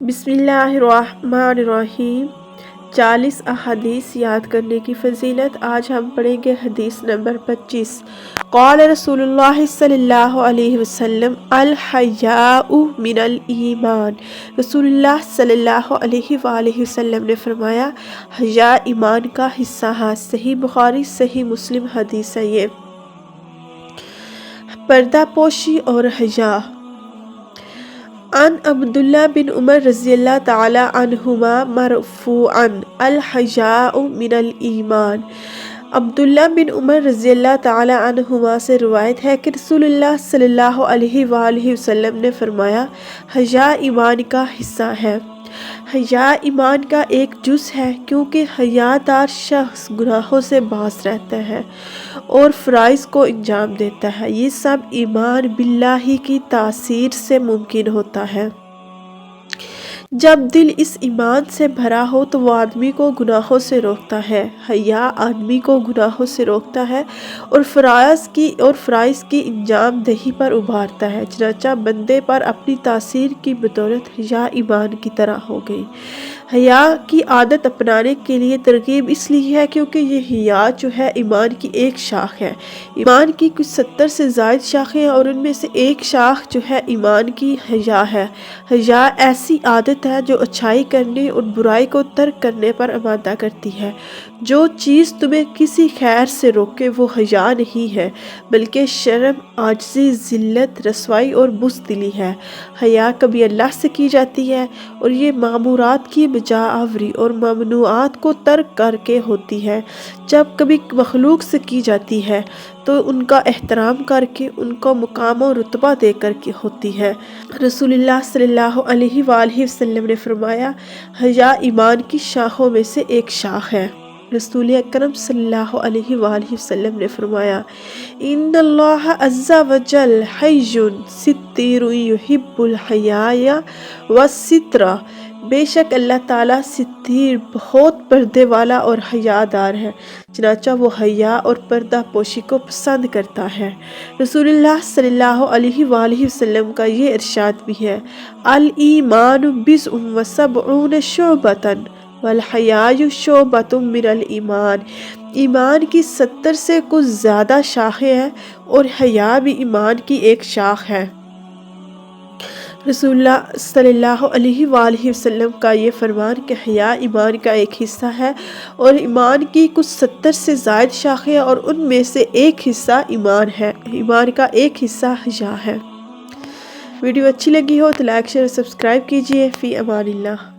बिस्मिल्लाहिर्रहमानिर्रहीम। 40 अहादीस याद करने की फजीलत। आज हम पढ़ेंगे हदीस नंबर 25। क़ाल रसूलुल्लाह सल्लल्लाहु अलैहि वसल्लम अल हयाउ मिनल ईमान। रसूलुल्लाह सल्लल्लाहु अलैहि वसल्लम ने फरमाया, हया ईमान का हिस्सा है। सही बुखारी सही मुस्लिम हदीस है ये। पर्दा पोशी और हया। अन अब्दुल्ला बिन उमर रज़ियल्लाहु ताला अन्हुमा मरफ़ूअन अल हयाउ मिनल ईमान। अब्दुल्ला बिन उमर रज़ियल्लाहु ताला अन्हुमा से रिवायत है कि रसूलुल्लाह सल्लल्लाहु अलैहि वसल्लम ने फरमाया, हया ईमान का हिस्सा है। हया ईमान का एक जुज़ है, क्योंकि हयादार शख्स गुनाहों से बाज रहता है और फ़राइज़ को अंजाम देता है। ये सब ईमान बिल्लाही की तासीर से मुमकिन होता है। जब दिल इस ईमान से भरा हो तो वो आदमी को गुनाहों से रोकता है। हया आदमी को गुनाहों से रोकता है और फ़राइज़ की अंजाम दही पर उभारता है। चनाचा बंदे पर अपनी तासीर की बदौलत हया ईमान की तरह हो गई। हया की आदत अपनाने के लिए तरगीब इसलिए है क्योंकि ये हया जो है ईमान की एक शाख है। ईमान की कुछ 70 से ज़ायद शाखें हैं और उनमें से एक शाख जो है ईमान की हया है। हया ऐसी आदत है जो अच्छाई करने और बुराई को तर्क करने पर आमादा करती है। जो चीज़ तुम्हें किसी खैर से रोके वो हया नहीं है, बल्कि शर्म, आजिज़ी, ज़िल्लत, रसवाई और बुज़दिली है। हया कभी अल्लाह से की जाती है और ये मामूरात की बजा आवरी और ममनुआत को तर्क करके होती है। जब कभी मखलूक से की जाती है तो उनका एहतराम करके, उनको मुकाम और रुतबा दे करके होती है। रसूलुल्लाह सल्लल्लाहु अलैहि वसल्लम ने फरमाया, हया ईमान की शाखों में से एक शाख है। रसूल अकरम सल्लल्लाहु अलैहि वसल्लम ने फरमाया, इन्नल्लाह अज़्ज़ा वजल हय्युन सित्तिरुन युहिब्बुल हयाया वस्सित्रा। बेशक अल्लाह ताला सित्तीर बहुत पर्दे वाला और हयादार है, चनाचा वो हया और पर्दा पोशी को पसंद करता है। रसूलुल्लाह सल्लल्लाहु अलैहि वसल्लम का ये इरशाद भी है, अल ईमानु बिज़उन व सबऊन शुअबतन वल हयायु शुअबतुम मिनल ईमान। ईमान की 70 से कुछ ज़्यादा शाखें हैं और हया भी ईमान की एक शाख है। रसूलुल्लाह सल्लल्लाहु अलैहि वसल्लम का ये फरमान कि हया ईमान का एक हिस्सा है और ईमान की कुछ 70 से ज़ायद शाखें हैं और उनमें से एक हिस्सा ईमान है। ईमान का एक हिस्सा हया है। वीडियो अच्छी लगी हो तो लाइक शेयर सब्सक्राइब कीजिए। फ़ी अमानिल्लाह।